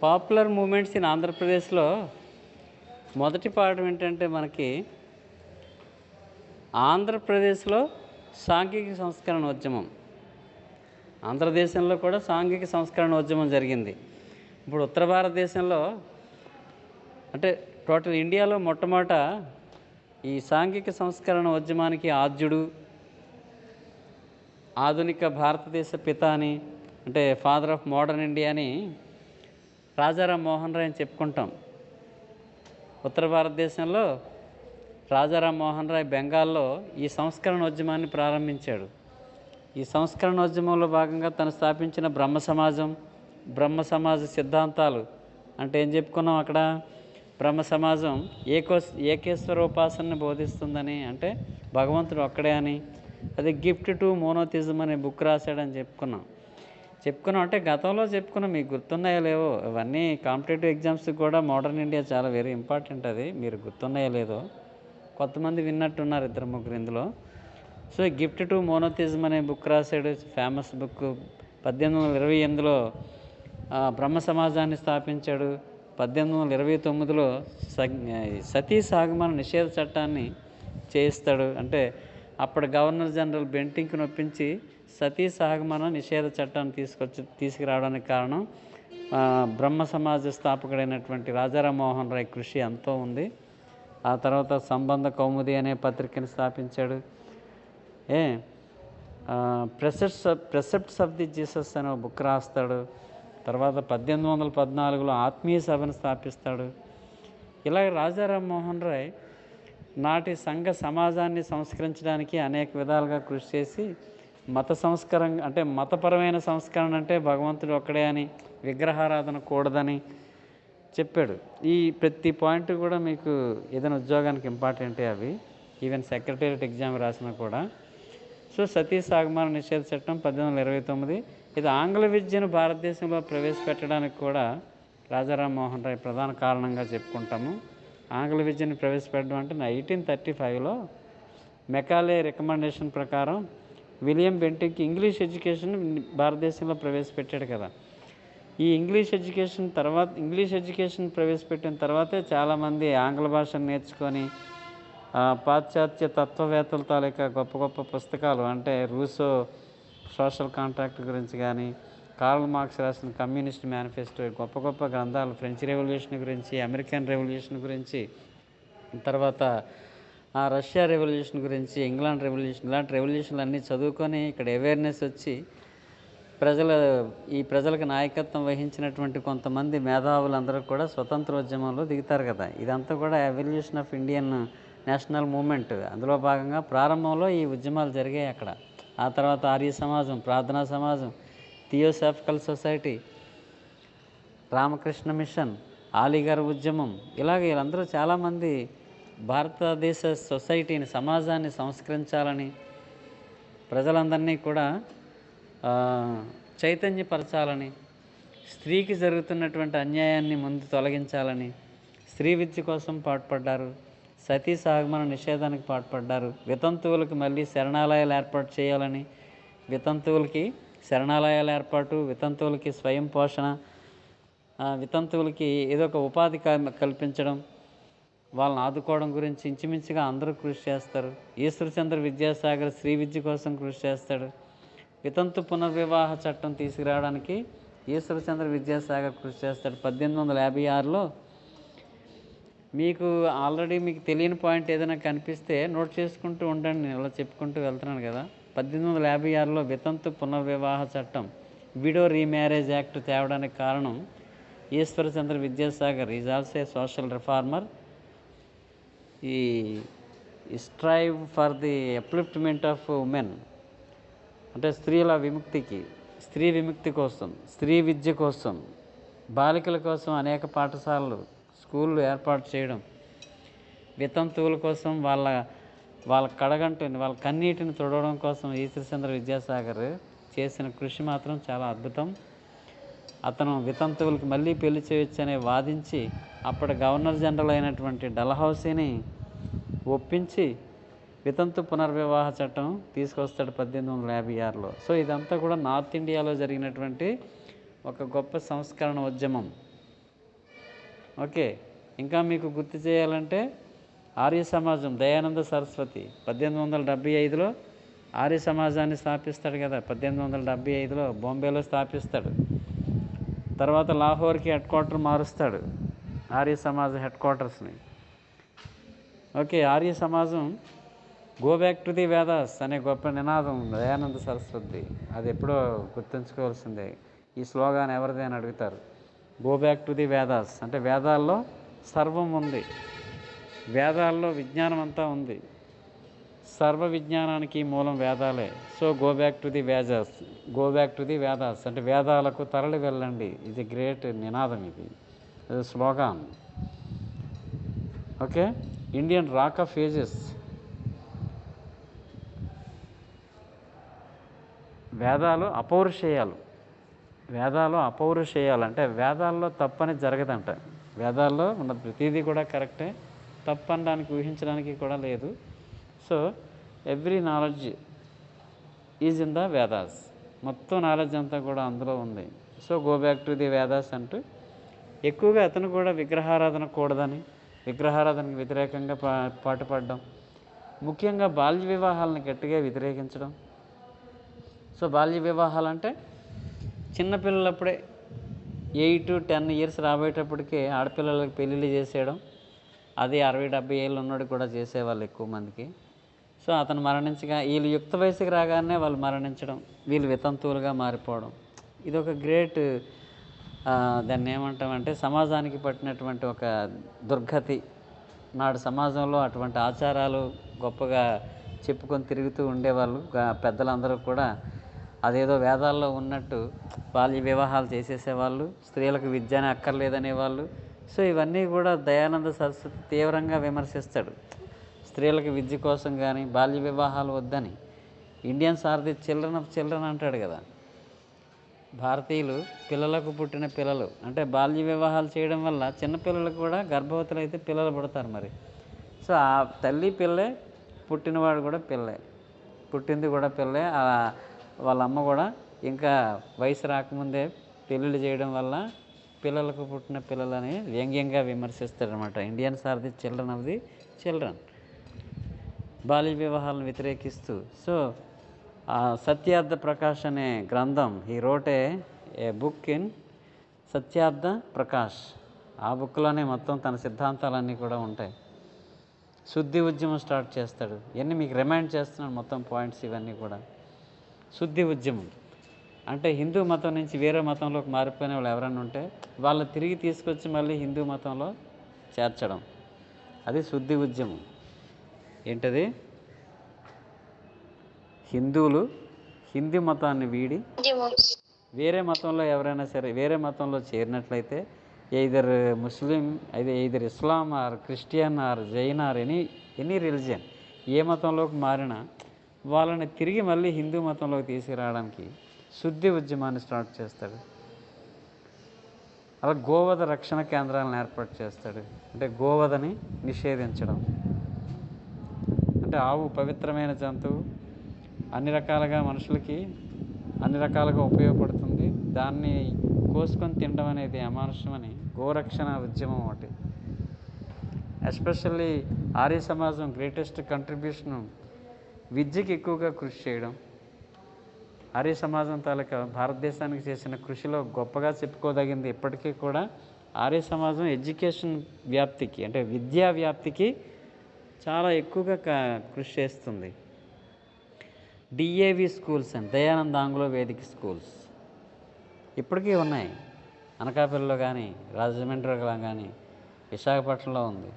Popular moments in ఆంధ్రప్రదేశ్లో మొదటి పాఠం ఏంటంటే మనకి ఆంధ్రప్రదేశ్లో సాంఘిక సంస్కరణ ఉద్యమం. ఆంధ్రదేశంలో కూడా సాంఘిక సంస్కరణ ఉద్యమం జరిగింది. ఇప్పుడు ఉత్తర భారతదేశంలో అంటే టోటల్ ఇండియాలో మొట్టమొదట ఈ సాంఘిక సంస్కరణ ఉద్యమానికి ఆద్యుడు, ఆధునిక భారతదేశ పిత అని, అంటే ఫాదర్ ఆఫ్ మోడర్న్ ఇండియా అని రాజారాం మోహన్ రాయ్ అని చెప్పుకుంటాం. ఉత్తర భారతదేశంలో రాజారాం మోహన్ రాయ్ బెంగాల్లో ఈ సంస్కరణ ఉద్యమాన్ని ప్రారంభించాడు. ఈ సంస్కరణోద్యమంలో భాగంగా తను స్థాపించిన బ్రహ్మ సమాజ సిద్ధాంతాలు అంటే ఏం చెప్పుకున్నాం అక్కడ? బ్రహ్మ సమాజం ఏకేశ్వరోపాసనని బోధిస్తుందని, అంటే భగవంతుడు ఒక్కడే అని. అది గిఫ్ట్ టు మోనోథిజం అనే బుక్ రాశాడని చెప్పుకున్నాం. అంటే గతంలో చెప్పుకున్నాం, మీకు గుర్తున్నాయో లేవో. ఇవన్నీ కాంపిటేటివ్ ఎగ్జామ్స్కి కూడా మోడర్న్ ఇండియా చాలా వెరీ ఇంపార్టెంట్. అది మీరు గుర్తున్నాయో లేదో, కొంతమంది విన్నట్టున్నారు, 2-3 ఇందులో. సో గిఫ్ట్ టు మోనోథిజం అనే బుక్ రాశాడు, ఫేమస్ బుక్. 1828లో బ్రహ్మ సమాజాన్ని స్థాపించాడు. 1829లో సతీ సహగమన నిషేధ చట్టాన్ని చేయిస్తాడు. అంటే అప్పటి గవర్నర్ జనరల్ బెంటింగ్కి నొప్పించి సతీ సహగమన నిషేధ చట్టాన్ని తీసుకురావడానికి కారణం బ్రహ్మ సమాజ స్థాపకుడైనటువంటి రాజారాం మోహన్ రాయ్ కృషి ఎంతో ఉంది. ఆ తర్వాత సంబంధ కౌముది అనే పత్రికని స్థాపించాడు. ప్రెసెప్ట్స్ ఆఫ్ ది జీసస్ అనే బుక్ రాస్తాడు. తర్వాత 1814లో ఆత్మీయ సభను స్థాపిస్తాడు. ఇలాగ రాజారాం మోహన్ రాయ్ నాటి సంఘ సమాజాన్ని సంస్కరించడానికి అనేక విధాలుగా కృషి చేసి మతపరమైన సంస్కరణ అంటే భగవంతుడు ఒక్కడే అని, విగ్రహారాధన కూడదని చెప్పాడు. ఈ ప్రతి పాయింట్ కూడా మీకు ఏదైనా ఉద్యోగానికి ఇంపార్టెంటే అవి, ఈవెన్ సెక్రటేరియట్ ఎగ్జామ్ రాసినా కూడా. సో సతీ సహగమన నిషేధ చట్టం 1829, ఇది ఆంగ్ల విద్యను భారతదేశంలో ప్రవేశపెట్టడానికి కూడా రాజారాం మోహన్ రాయ్ ప్రధాన కారణంగా చెప్పుకుంటాము. ఆంగ్ల విద్యను ప్రవేశపెట్టడం అంటే 1835లో మెకాలే రికమెండేషన్ ప్రకారం విలియం బెంటింగ్కి ఇంగ్లీష్ ఎడ్యుకేషన్ భారతదేశంలో ప్రవేశపెట్టాడు కదా. ఈ ఇంగ్లీష్ ఎడ్యుకేషన్ ప్రవేశపెట్టిన తర్వాతే చాలామంది ఆంగ్ల భాషను నేర్చుకొని పాశ్చాత్య తత్వవేత్తల తాలూకా గొప్ప గొప్ప పుస్తకాలు, అంటే రూసో సోషల్ కాంట్రాక్ట్ గురించి కానీ, కార్ల్ మార్క్స్ రాసిన కమ్యూనిస్ట్ మేనిఫెస్టో, గొప్ప గొప్ప గ్రంథాలు, ఫ్రెంచ్ రెవల్యూషన్ గురించి, అమెరికన్ రెవల్యూషన్ గురించి, తర్వాత రష్యా రెవల్యూషన్ గురించి, ఇంగ్లాండ్ రెవల్యూషన్, ఇలాంటి రెవల్యూషన్లు అన్నీ చదువుకొని ఇక్కడ అవేర్నెస్ వచ్చి ప్రజలకు నాయకత్వం వహించినటువంటి కొంతమంది మేధావులందరూ కూడా స్వతంత్రోద్యమంలో దిగుతారు కదా. ఇదంతా కూడా evolution of Indian national movement. అందులో భాగంగా ప్రారంభంలో ఈ ఉద్యమాలు జరిగాయి అక్కడ. ఆ తర్వాత ఆర్య సమాజం, ప్రార్థనా సమాజం, థియోసాఫికల్ సొసైటీ, రామకృష్ణ మిషన్, ఆలీగర్ ఉద్యమం, ఇలాగ వీళ్ళందరూ చాలామంది భారతదేశ సొసైటీని, సమాజాన్ని సంస్కరించాలని, ప్రజలందరినీ కూడా చైతన్యపరచాలని, స్త్రీకి జరుగుతున్నటువంటి అన్యాయాన్ని ముందు తొలగించాలని స్త్రీ విద్య కోసం పాటుపడ్డారు. సతీ సహగమన నిషేధానికి పాటుపడ్డారు. వితంతువులకు మళ్ళీ శరణాలయాలు ఏర్పాటు చేయాలని, వితంతువులకి శరణాలయాల ఏర్పాటు, వితంతువులకి స్వయం పోషణ, వితంతువులకి ఏదో ఒక ఉపాధి కల్పించడం, వాళ్ళని ఆదుకోవడం గురించి ఇంచుమించుగా అందరూ కృషి చేస్తారు. ఈశ్వరచంద్ర విద్యాసాగర్ స్త్రీ విద్య కోసం కృషి చేస్తాడు. వితంతు పునర్వివాహ చట్టం తీసుకురావడానికి ఈశ్వరచంద్ర విద్యాసాగర్ కృషి చేస్తాడు 1856లో. మీకు ఆల్రెడీ మీకు తెలియని పాయింట్ ఏదైనా కనిపిస్తే నోట్ చేసుకుంటూ ఉండండి, నేను ఇలా చెప్పుకుంటూ వెళ్తున్నాను కదా. 1856లో వితంతు పునర్వివాహ చట్టం, విడో రీమ్యారేజ్ యాక్ట్ తేవడానికి కారణం Ishwarchandra Vidyasagar. Is also a social reformer. ఈ strive for the upliftment of women, అంటే స్త్రీల విముక్తికి, స్త్రీ విముక్తి కోసం, స్త్రీ విద్య కోసం, బాలికల కోసం అనేక పాఠశాలలు, స్కూళ్ళు ఏర్పాటు చేయడం, వితంతువుల కోసం వాళ్ళ కడగంటుని, వాళ్ళ కన్నీటిని తుడవడం కోసం ఈశ్వరచంద్ర విద్యాసాగర్ చేసిన కృషి మాత్రం చాలా అద్భుతం. అతను వితంతువులకి మళ్ళీ పెళ్లి చేయొచ్చనే వాదించి అప్పటి గవర్నర్ జనరల్ అయినటువంటి డల్హౌసీని ఒప్పించి వితంతు పునర్వివాహ చట్టం తీసుకొస్తాడు 1856లో. సో ఇదంతా కూడా నార్త్ ఇండియాలో జరిగినటువంటి ఒక గొప్ప సంస్కరణ ఉద్యమం. ఓకే, ఇంకా మీకు గుర్తు చేయాలంటే ఆర్య సమాజం దయానంద సరస్వతి 1875లో ఆర్య సమాజాన్ని స్థాపిస్తాడు కదా. 1875లో బాంబేలో స్థాపిస్తాడు. తర్వాత లాహోర్కి హెడ్ క్వార్టర్ మారుస్తాడు, ఆర్య సమాజ హెడ్ క్వార్టర్స్ని. ఓకే, ఆర్య సమాజం go back to the Vedas అనే గొప్ప నినాదం దయానంద సరస్వతి. అది ఎప్పుడో గుర్తుంచుకోవాల్సిందే. ఈ స్లోగాన్ ఎవరిది అని అడుగుతారు. Go back to the Vedas అంటే వేదాల్లో సర్వం ఉంది, వేదాల్లో విజ్ఞానం అంతా ఉంది, సర్వ విజ్ఞానానికి మూలం వేదాలే. So go back to the Vedas, go back to the Vedas అంటే వేదాలకు తరలి వెళ్ళండి. ఇది గ్రేట్ నినాదం, ఇది slogan. Okay, Indian rock of ages. వేదాలు అపౌరుషేయాలు, వేదాలు అపౌరుషేయాలు అంటే వేదాల్లో తప్పని జరగదంట. వేదాల్లో ఉన్న ప్రతిదీ కూడా కరెక్టే, తప్పు అనడానికి ఊహించడానికి కూడా లేదు. So every knowledge is in the Vedas, మొత్తం నాలెడ్జ్ అంతా కూడా అందులో ఉంది. So go back to the Vedas అంటూ ఎక్కువగా అతను కూడా విగ్రహారాధన కూడదని, విగ్రహారాధనకు వ్యతిరేకంగా పాటుపడడం, ముఖ్యంగా బాల్య వివాహాలను గట్టిగా వ్యతిరేకించడం. సో బాల్య వివాహాలు అంటే చిన్నపిల్లలప్పుడే 8 to 10 years రాబోయేటప్పటికే ఆడపిల్లలకి పెళ్ళిళ్ళు చేసేయడం. అది 60-70 ఏళ్ళు ఉన్నోడు కూడా చేసేవాళ్ళు ఎక్కువ మందికి. సో అతను మరణించగా వీళ్ళు యుక్త వయసుకి రాగానే వాళ్ళు మరణించడం, వీళ్ళు వితంతువులుగా మారిపోవడం. ఇది ఒక గ్రేట్, దాన్ని ఏమంటామంటే సమాజానికి పట్టినటువంటి ఒక దుర్గతి. నాడు సమాజంలో అటువంటి ఆచారాలు గొప్పగా చెప్పుకొని తిరుగుతూ ఉండేవాళ్ళు. పెద్దలందరూ కూడా అదేదో వేదాల్లో ఉన్నట్టు బాల్య వివాహాలు చేసేసేవాళ్ళు, స్త్రీలకు విద్యనే అక్కర్లేదనేవాళ్ళు. సో ఇవన్నీ కూడా దయానంద సరస్వతి తీవ్రంగా విమర్శిస్తాడు. స్త్రీలకు విద్య కోసం కానీ బాల్య వివాహాలు వద్దని. Indians are the children of children అంటాడు కదా. భారతీయులు పిల్లలకు పుట్టిన పిల్లలు అంటే బాల్య వివాహాలు చేయడం వల్ల చిన్నపిల్లలకు కూడా గర్భవతులు అయితే పిల్లలు పుడతారు మరి. సో ఆ తల్లి పిల్లే, పుట్టినవాడు కూడా పిల్లే, పుట్టింది కూడా పిల్లే. వాళ్ళ అమ్మ కూడా ఇంకా వయసు రాకముందే పెళ్ళిళ్ళు చేయడం వల్ల పిల్లలకు పుట్టిన పిల్లలని వ్యంగ్యంగా విమర్శిస్తారనమాట. Indians are the children of the children, బాల్య వివాహాలను వ్యతిరేకిస్తూ. సో సత్యార్థ ప్రకాష్ అనే గ్రంథం, he wrote a book in Satyarth Prakash. ఆ బుక్లోనే మొత్తం తన సిద్ధాంతాలన్నీ కూడా ఉంటాయి. శుద్ధి ఉద్యమం స్టార్ట్ చేస్తాడు. ఇవన్నీ మీకు రిమైండ్ చేస్తున్నాను, మొత్తం పాయింట్స్ ఇవన్నీ కూడా. శుద్ధి ఉద్యమం అంటే హిందూ మతం నుంచి వేరే మతంలోకి మారిపోయిన వాళ్ళు ఎవరైనా ఉంటే వాళ్ళు తిరిగి తీసుకొచ్చి మళ్ళీ హిందూ మతంలో చేర్చడం, అది శుద్ధి ఉద్యమం. ఏంటది? హిందువులు హిందూ మతాన్ని వీడి వేరే మతంలో ఎవరైనా సరే వేరే మతంలో చేరినట్లయితే ఎయిదర్ ముస్లిం, అయితే either Islam or Christian or Jain or any religion, ఏ మతంలోకి మారినా వాళ్ళని తిరిగి మళ్ళీ హిందూ మతంలోకి తీసుకురావడానికి శుద్ధి ఉద్యమాన్ని స్టార్ట్ చేస్తాడు. అలా గోవధ రక్షణ కేంద్రాలను ఏర్పాటు చేస్తాడు. అంటే గోవధని నిషేధించడం. అంటే ఆవు పవిత్రమైన జంతువు, అన్ని రకాలుగా మనుషులకి అన్ని రకాలుగా ఉపయోగపడుతుంది, దాన్ని కోసుకొని తినడం అనేది అమానుష్యమని గోరక్షణ ఉద్యమం ఒకటి. ఎస్పెషల్లీ ఆర్య సమాజం గ్రేటెస్ట్ కంట్రిబ్యూషను విద్యకి ఎక్కువగా కృషి చేయడం. ఆర్య సమాజం తాలూకా భారతదేశానికి చేసిన కృషిలో గొప్పగా చెప్పుకోదగింది ఇప్పటికీ కూడా ఆర్య సమాజం ఎడ్యుకేషన్ వ్యాప్తికి అంటే విద్యా వ్యాప్తికి చాలా ఎక్కువగా కృషి చేస్తుంది. DAV schools and Dayananda Anglo వేదిక స్కూల్స్ ఇప్పటికీ ఉన్నాయి. అనకాపల్లిలో కానీ, రాజమండ్రిలో కానీ, విశాఖపట్నంలో ఉంది,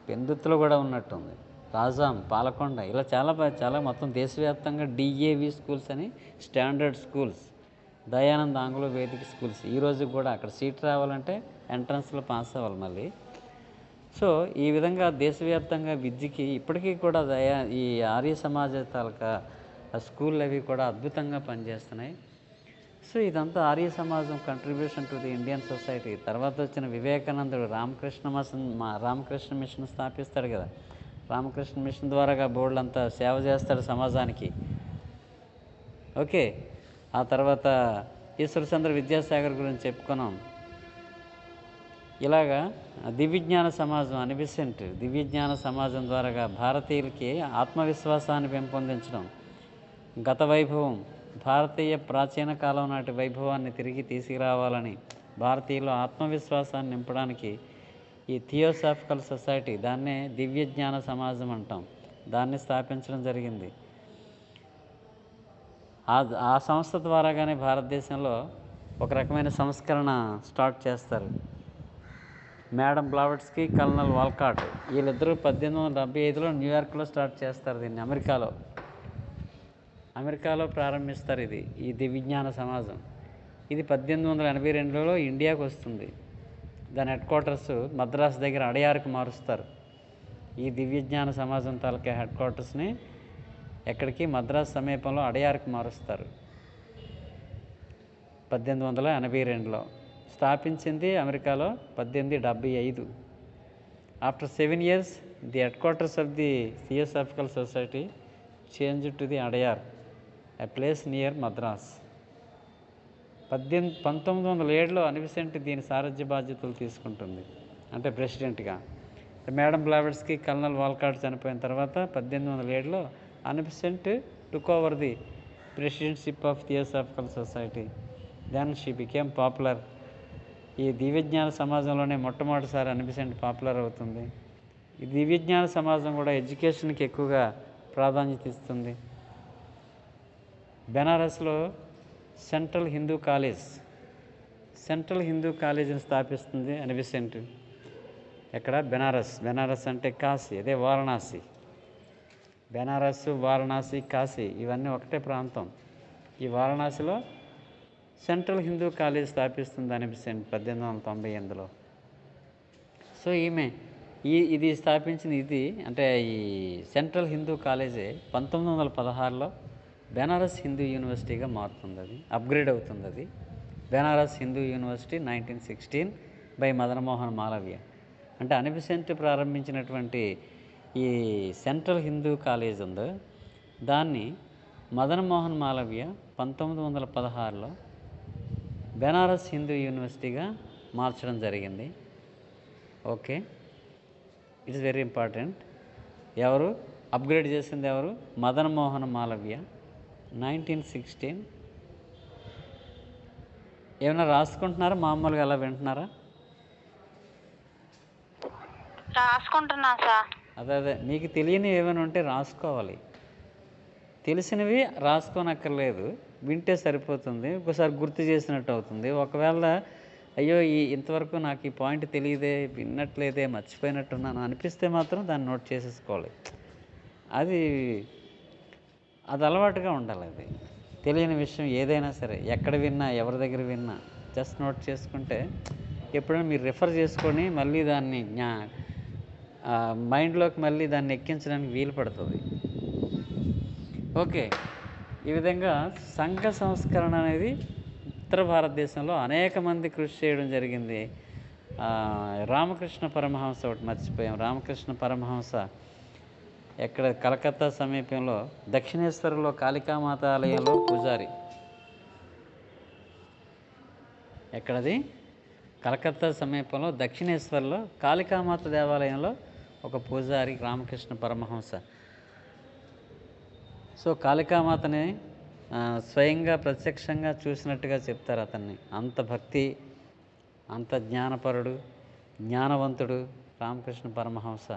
పెందుత్తులో కూడా ఉన్నట్టుంది, రాజాం, పాలకొండ, ఇలా చాలా మొత్తం దేశవ్యాప్తంగా డిఏవి స్కూల్స్ అని స్టాండర్డ్ స్కూల్స్, దయానంద ఆంగ్లో వేదిక స్కూల్స్. ఈరోజు కూడా అక్కడ సీట్ రావాలంటే ఎంట్రన్స్లో పాస్ అవ్వాలి మళ్ళీ. సో ఈ విధంగా దేశవ్యాప్తంగా విద్యకి ఇప్పటికీ కూడా ఈ ఆర్య సమాజ తాలూకా స్కూళ్ళు అవి కూడా అద్భుతంగా పనిచేస్తున్నాయి. సో ఇదంతా ఆర్య సమాజం contribution to the Indian society. తర్వాత వచ్చిన వివేకానందుడు రామకృష్ణ మిషన్ స్థాపిస్తాడు కదా. రామకృష్ణ మిషన్ ద్వారాగా బోర్డులంతా సేవ చేస్తాడు సమాజానికి. ఓకే, ఆ తర్వాత ఈశ్వరచంద్ర విద్యాసాగర్ గురించి చెప్పుకున్నాం. ఇలాగా దివ్యజ్ఞాన సమాజం అనిబిసెంట్ దివ్యజ్ఞాన సమాజం ద్వారా భారతీయులకి ఆత్మవిశ్వాసాన్ని పెంపొందించడం, గత వైభవం, భారతీయ ప్రాచీన కాలం నాటి వైభవాన్ని తిరిగి తీసుకురావాలని భారతీయులు ఆత్మవిశ్వాసాన్ని నింపడానికి ఈ థియోసాఫికల్ సొసైటీ, దాన్నే దివ్యజ్ఞాన సమాజం అంటాం, దాన్ని స్థాపించడం జరిగింది. ఆ సంస్థ ద్వారాగానే భారతదేశంలో ఒక రకమైన సంస్కరణ స్టార్ట్ చేస్తారు. మేడం బ్లావెట్స్కీ, కల్నల్ వాల్కాట్ వీళ్ళిద్దరూ 1875లో న్యూయార్క్లో స్టార్ట్ చేస్తారు దీన్ని. అమెరికాలో ప్రారంభిస్తారు ఈ దివ్యజ్ఞాన సమాజం. ఇది 1882లో ఇండియాకు వస్తుంది. దాని హెడ్ క్వార్టర్స్ మద్రాసు దగ్గర అడయార్కి మారుస్తారు. ఈ దివ్యజ్ఞాన సమాజం తాలూకా హెడ్ క్వార్టర్స్ని ఎక్కడికి, మద్రాసు సమీపంలో అడయార్కి మారుస్తారు. 1882లో స్థాపించింది అమెరికాలో 1875. After 7 years the headquarters of the Theosophical Society change to the Adyar, a place near Madras. 1907లో అనిబిసెంట్ దీని సారథ్య బాధ్యతలు తీసుకుంటుంది, అంటే ప్రెసిడెంట్గా. మేడం బ్లావెట్స్కీ, కల్నల్ వాల్కాట్ చనిపోయిన తర్వాత 1807లో Annie Besant took over the presidentship of Theosophical Society. Then she became popular. ఈ దివ్యజ్ఞాన సమాజంలోనే మొట్టమొదటిసారి అనిబిసెంట్ పాపులర్ అవుతుంది. ఈ దివ్యజ్ఞాన సమాజం కూడా ఎడ్యుకేషన్కి ఎక్కువగా ప్రాధాన్యత ఇస్తుంది. బెనారస్లో సెంట్రల్ హిందూ కాలేజీని స్థాపిస్తుంది అనిబిసెంట్. ఎక్కడ? బెనారస్ అంటే కాశీ, అదే వారణాసి. బెనారస్, వారణాసి, కాశీ ఇవన్నీ ఒకటే ప్రాంతం. ఈ వారణాసిలో సెంట్రల్ హిందూ కాలేజ్ స్థాపిస్తుంది అనిబిసెంట్ 1898లో. సో ఇది స్థాపించిన అంటే ఈ సెంట్రల్ హిందూ కాలేజే 1916లో బెనారస్ హిందూ యూనివర్సిటీగా మారుతుంది. అది అప్గ్రేడ్ అవుతుంది. అది బెనారస్ హిందూ యూనివర్సిటీ 1916 బై మదన్ మోహన్ మాలవ్య. అంటే అనిబిసెంట్ ప్రారంభించినటువంటి ఈ సెంట్రల్ హిందూ కాలేజ్ ఉందో దాన్ని మదన్ మోహన్ మాలవ్య 1916లో బెనారస్ హిందూ యూనివర్సిటీగా మార్చడం జరిగింది. Okay, it's very important. ఎవరు అప్గ్రేడ్ చేసింది? ఎవరు? మదన్ మోహన్ మాలవ్య 1916. ఏమైనా రాసుకుంటున్నారా? మామూలుగా అలా వింటున్నారా? రాసుకుంటున్నా సార్. అదే మీకు తెలియనివి ఏమైనా ఉంటే రాసుకోవాలి. తెలిసినవి రాసుకోనక్కర్లేదు, వింటే సరిపోతుంది. ఒకసారి గుర్తు చేసినట్టు అవుతుంది. ఒకవేళ అయ్యో ఇంతవరకు నాకు ఈ పాయింట్ తెలియదే, విన్నట్లేదే, మర్చిపోయినట్టున్నాను అనిపిస్తే మాత్రం దాన్ని నోట్ చేసేసుకోవాలి. అది అలవాటుగా ఉండాలి. అది తెలియని విషయం ఏదైనా సరే, ఎక్కడ విన్నా, ఎవరి దగ్గర విన్నా జస్ట్ నోట్ చేసుకుంటే ఎప్పుడైనా మీరు రిఫర్ చేసుకొని మళ్ళీ దాన్ని మైండ్లోకి మళ్ళీ దాన్ని ఎక్కించడానికి వీలు పడుతుంది. ఓకే, ఈ విధంగా సంఘ సంస్కరణ అనేది ఉత్తర భారతదేశంలో అనేక మంది కృషి చేయడం జరిగింది. రామకృష్ణ పరమహంస ఒకటి మర్చిపోయాం. రామకృష్ణ పరమహంస ఎక్కడ? కలకత్తా సమీపంలో దక్షిణేశ్వరంలో కాళికామాత ఆలయంలో పూజారి. ఎక్కడది? కలకత్తా సమీపంలో దక్షిణేశ్వర్లో కాళికామాత దేవాలయంలో ఒక పూజారి రామకృష్ణ పరమహంస. సో కాళికామాతని స్వయంగా ప్రత్యక్షంగా చూసినట్టుగా చెప్తారు అతన్ని. అంత భక్తి, అంత జ్ఞానపరుడు, జ్ఞానవంతుడు రామకృష్ణ పరమహంస.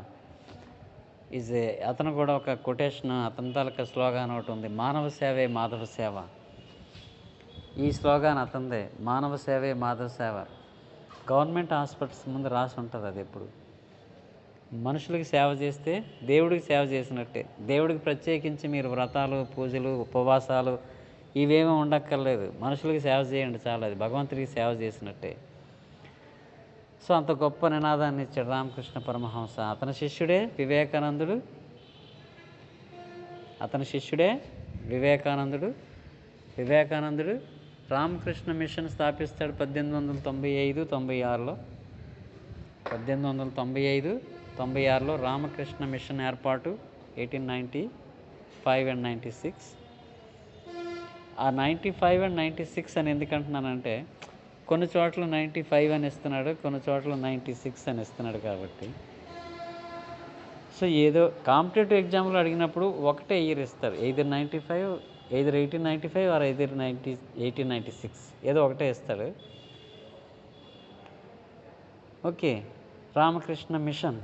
అతను కూడా ఒక కొటేషన్, అతని తాలూకా స్లోగాన్ ఒకటి ఉంది, మానవ సేవే మాధవ సేవ. ఈ స్లోగాన్ అతందే, మానవ సేవే మాధవ సేవ. గవర్నమెంట్ హాస్పిటల్స్ ముందు రాసి ఉంటుంది అది. ఎప్పుడు మనుషులకి సేవ చేస్తే దేవుడికి సేవ చేసినట్టే. దేవుడికి ప్రత్యేకించి మీరు వ్రతాలు, పూజలు, ఉపవాసాలు ఇవేమీ ఉండక్కర్లేదు. మనుషులకి సేవ చేయండి చాలు, అది భగవంతుడికి సేవ చేసినట్టే. సో అంత గొప్ప నినాదాన్ని ఇచ్చాడు రామకృష్ణ పరమహంస. అతని శిష్యుడే వివేకానందుడు రామకృష్ణ మిషన్ స్థాపిస్తాడు 1895-96లో. 1895-96లో రామకృష్ణ మిషన్ ఏర్పాటు. 1895 and 96. ఆ 95 and 96 అని ఎందుకంటున్నానంటే కొన్ని చోట్ల 95 అని ఇస్తున్నాడు, కొన్ని చోట్ల 96 అని ఇస్తున్నాడు. కాబట్టి సో ఏదో కాంపిటేటివ్ ఎగ్జామ్లో అడిగినప్పుడు ఒకటే ఇయర్ ఇస్తారు, ఎయిదర్ 95, ఎయిదర్ 1895 ఆర్ ఎయిదర్ 1896, ఏదో ఒకటే ఇస్తాడు. Okay. Ramakrishna Mission.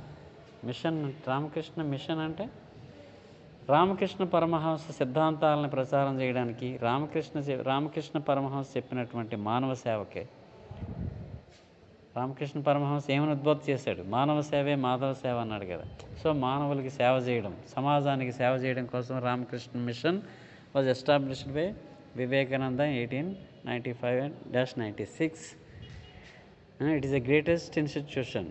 Ramakrishna Mission అంటే రామకృష్ణ పరమహంస సిద్ధాంతాలను ప్రచారం చేయడానికి రామకృష్ణ పరమహంస చెప్పినటువంటి మానవ సేవకే. రామకృష్ణ పరమహంస ఏమని ఉద్బోధన చేశాడు? మానవ సేవే మాధవ సేవ అన్నాడు కదా. సో మానవులకి సేవ చేయడం, సమాజానికి సేవ చేయడం కోసం Ramakrishna Mission was established by Vivekananda 1895-96. It is the greatest institution.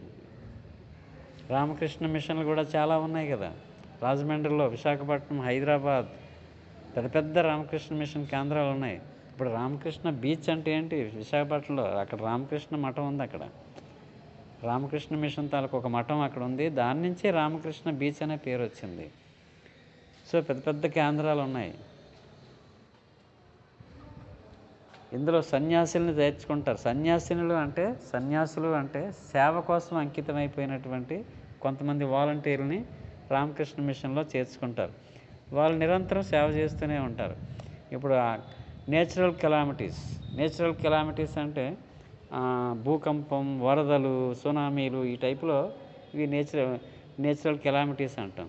Ramakrishna మిషన్లు కూడా చాలా ఉన్నాయి కదా. రాజమండ్రిలో, విశాఖపట్నం, హైదరాబాద్ పెద్ద పెద్ద రామకృష్ణ మిషన్ కేంద్రాలు ఉన్నాయి. ఇప్పుడు రామకృష్ణ బీచ్ అంటే ఏంటి? విశాఖపట్నంలో అక్కడ రామకృష్ణ మఠం ఉంది. అక్కడ రామకృష్ణ మిషన్ తాలూకు ఒక మఠం అక్కడ ఉంది. దాని నుంచే రామకృష్ణ బీచ్ అనే పేరు వచ్చింది. సో పెద్ద పెద్ద కేంద్రాలు ఉన్నాయి. ఇందులో సన్యాసుల్ని చేర్చుకుంటారు. సన్యాసులు అంటే సేవ కోసం అంకితమైపోయినటువంటి కొంతమంది వాలంటీర్ని రామకృష్ణ మిషన్లో చేర్చుకుంటారు. వాళ్ళు నిరంతరం సేవ చేస్తూనే ఉంటారు. ఇప్పుడు నేచురల్ కెలామిటీస్ అంటే భూకంపం, వరదలు, సునామీలు, ఈ టైపులో ఇవి నేచురల్ కెలామిటీస్ అంటాం.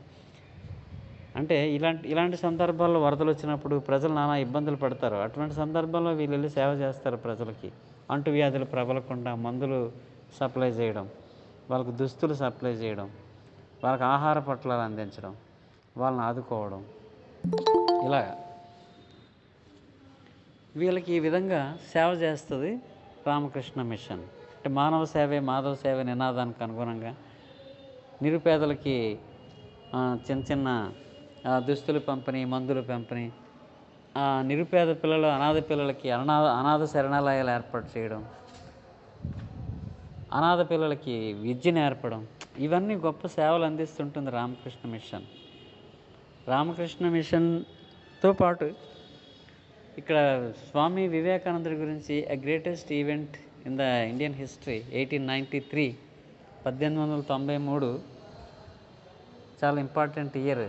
అంటే ఇలాంటి సందర్భాల్లో వరదలు వచ్చినప్పుడు ప్రజలు నానా ఇబ్బందులు పడతారు. అటువంటి సందర్భంలో వీళ్ళు వెళ్ళి సేవ చేస్తారు ప్రజలకి. అంటువ్యాధులు ప్రబలకుండా మందులు సప్లై చేయడం, వాళ్ళకు దుస్తులు సప్లై చేయడం, వాళ్ళకి ఆహార పొట్లాలు అందించడం, వాళ్ళని ఆదుకోవడం, ఇలాగా వీళ్ళకి ఈ విధంగా సేవ చేస్తుంది రామకృష్ణ మిషన్. అంటే మానవ సేవే మాధవ సేవ నినాదానికి అనుగుణంగా నిరుపేదలకి చిన్న చిన్న దుస్తులు పంపిణీ, మందులు పంపిణీ, నిరుపేద పిల్లలు, అనాథ పిల్లలకి అనాథ శరణాలయాలు ఏర్పాటు చేయడం, అనాథ పిల్లలకి విద్య నేర్పడం, ఇవన్నీ గొప్ప సేవలు అందిస్తుంటుంది రామకృష్ణ మిషన్. రామకృష్ణ మిషన్తో పాటు ఇక్కడ స్వామి వివేకానందుడి గురించి ఎ greatest event in the Indian history 1893, 1893 చాలా ఇంపార్టెంట్ ఇయర్.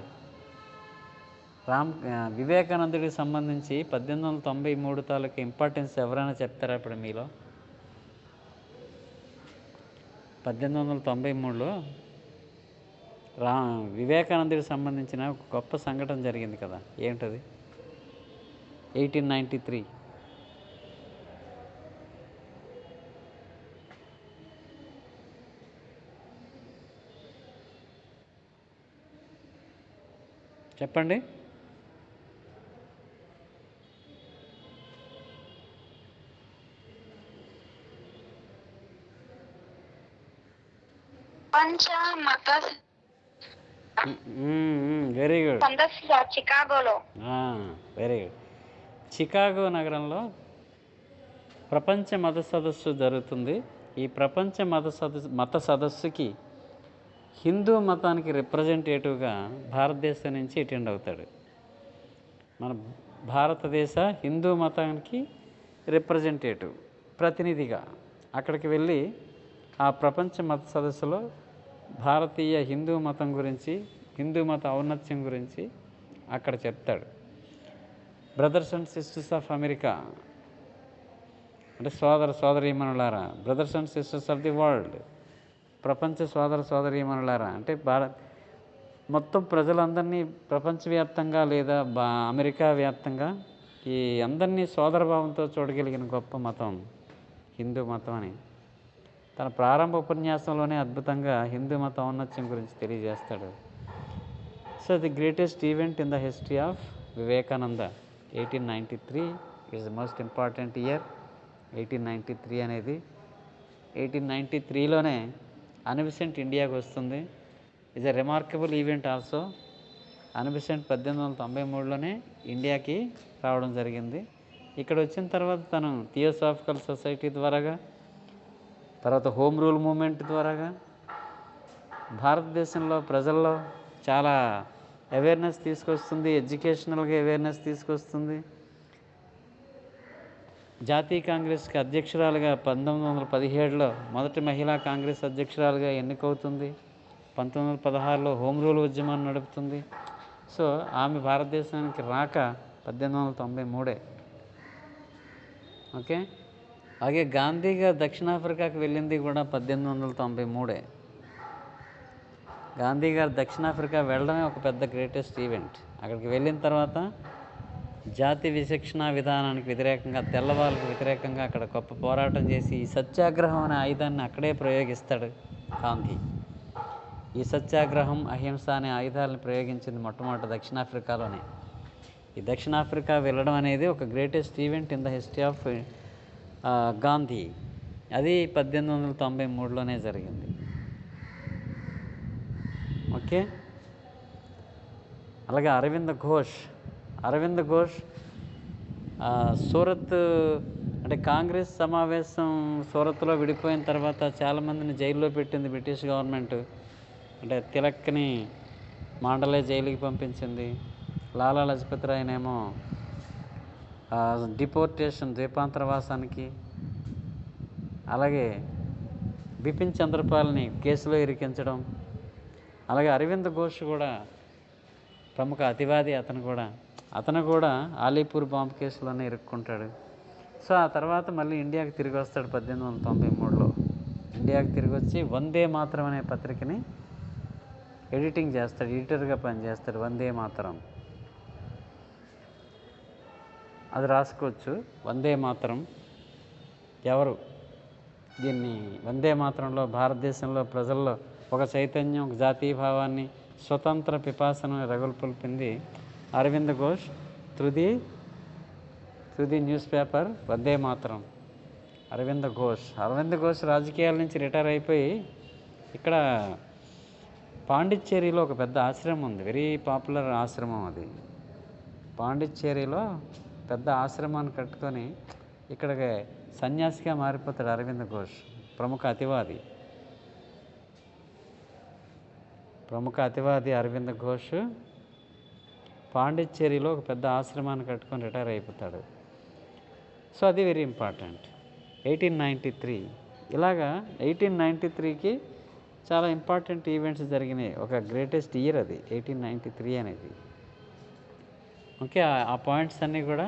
వివేకానందుడికి సంబంధించి 1893 తాలూకు ఇంపార్టెన్స్ ఎవరైనా చెప్తారా ఇప్పుడు మీలో? 1893లో వివేకానందుడికి సంబంధించిన ఒక గొప్ప సంఘటన జరిగింది కదా. ఏంటది? 1893 చెప్పండి. Very good. చికాగోలో. Very good. చికాగో నగరంలో ప్రపంచ మత సదస్సు జరుగుతుంది. ఈ ప్రపంచ మత సదస్సుకి హిందూ మతానికి రిప్రజెంటేటివ్గా భారతదేశం నుంచి అటెండ్ అవుతాడు. మన భారతదేశ హిందూ మతానికి రిప్రజెంటేటివ్ ప్రతినిధిగా అక్కడికి వెళ్ళి ఆ ప్రపంచ మత సదస్సులో భారతీయ హిందూ మతం గురించి, హిందూ మత ఔన్నత్యం గురించి అక్కడ చెప్తాడు. Brothers and sisters of America అంటే సోదరీమణులారా, brothers and sisters of the world, ప్రపంచ సోదరీమణులారా అంటే మొత్తం ప్రజలందరినీ ప్రపంచవ్యాప్తంగా లేదా అమెరికా వ్యాప్తంగా ఈ అందరినీ సోదరభావంతో చూడగలిగిన గొప్ప మతం హిందూ మతం అని తన ప్రారంభ ఉపన్యాసంలోనే అద్భుతంగా హిందూ మత ఔన్నత్యం గురించి తెలియజేస్తాడు. So the greatest event in the history of Vivekananda 1893 is the most important year. 1893 అనేది 1893లోనే అన్బిసెంట్ ఇండియాకి వస్తుంది. Is a remarkable event also. Annie Besant 1893లోనే ఇండియాకి రావడం జరిగింది. ఇక్కడ వచ్చిన తర్వాత తను థియోసాఫికల్ సొసైటీ ద్వారాగా, తర్వాత హోమ్ రూల్ మూమెంట్ ద్వారాగా భారతదేశంలో ప్రజల్లో చాలా అవేర్నెస్ తీసుకొస్తుంది, ఎడ్యుకేషనల్గా అవేర్నెస్ తీసుకొస్తుంది. జాతీయ కాంగ్రెస్కి అధ్యక్షురాలుగా 1917లో మొదటి మహిళా కాంగ్రెస్ అధ్యక్షురాలుగా ఎన్నికవుతుంది. 1916లో హోమ్ రూల్ ఉద్యమాన్ని నడుపుతుంది. సో ఆమె భారతదేశానికి రాక 1893. ఓకే. అలాగే గాంధీ గారు దక్షిణాఫ్రికాకి వెళ్ళింది కూడా 1893. గాంధీ గారు దక్షిణాఫ్రికా వెళ్ళడమే ఒక పెద్ద గ్రేటెస్ట్ ఈవెంట్. అక్కడికి వెళ్ళిన తర్వాత జాతి విచక్షణ విధానానికి వ్యతిరేకంగా, తెల్లవాళ్ళకు వ్యతిరేకంగా అక్కడ గొప్ప పోరాటం చేసి ఈ సత్యాగ్రహం అనే ఆయుధాన్ని అక్కడే ప్రయోగిస్తాడు గాంధీ. ఈ సత్యాగ్రహం, అహింస అనే ఆయుధాలను ప్రయోగించింది మొట్టమొదటి దక్షిణాఫ్రికాలోనే. ఈ దక్షిణాఫ్రికా వెళ్ళడం అనేది ఒక greatest event in the history of Gandhi. అది 1893లోనే జరిగింది. ఓకే. అలాగే అరవింద్ ఘోష్ సూరత్ అంటే కాంగ్రెస్ సమావేశం సూరత్లో విడిపోయిన తర్వాత చాలామందిని జైల్లో పెట్టింది బ్రిటిష్ గవర్నమెంట్. అంటే తిలక్ని మాండలే జైలుకి పంపించింది. లాలా లజపత్ రాయ్నేమో డిపోర్టేషన్, ద్వీపాంతరవాసానికి. అలాగే బిపిన్ చంద్రపాల్ని కేసులో ఇరికించడం. అలాగే అరవింద్ ఘోష్ కూడా ప్రముఖ అతివాది. అతను కూడా ఆలీపూర్ బాంబు కేసులోనే ఇరుక్కుంటాడు. సో ఆ తర్వాత మళ్ళీ ఇండియాకి తిరిగి వస్తాడు 1893లో. ఇండియాకి తిరిగి వచ్చి వందే మాతరం అనే పత్రికని ఎడిటర్గా పనిచేస్తాడు. వందే మాతరం అది రాసుకోవచ్చు. వందే మాతరం ఎవరు దీన్ని వందే మాతరంలో భారతదేశంలో ప్రజల్లో ఒక చైతన్యం, ఒక జాతీయ భావాన్ని, స్వతంత్ర పిపాసను రగులుకొల్పింది Aravind Ghosh through the newspaper Vande Mataram. Aravind Ghosh రాజకీయాల నుంచి రిటైర్ అయిపోయి ఇక్కడ పాండిచ్చేరిలో ఒక పెద్ద ఆశ్రమం ఉంది. వెరీ పాపులర్ ఆశ్రమం అది. పాండిచ్చేరిలో పెద్ద ఆశ్రమాన్ని కట్టుకొని ఇక్కడికి సన్యాసిగా మారిపోతాడు అరవింద్ ఘోష్. ప్రముఖ అతివాది అరవింద్ ఘోష్ పాండిచ్చేరిలో ఒక పెద్ద ఆశ్రమాన్ని కట్టుకొని రిటైర్ అయిపోతాడు. సో అది వెరీ ఇంపార్టెంట్. 1893 ఇలాగా 1893కి చాలా ఇంపార్టెంట్ ఈవెంట్స్ జరిగినాయి. ఒక గ్రేటెస్ట్ ఇయర్ అది 1893 అనేది. ఓకే. ఆ పాయింట్స్ అన్నీ కూడా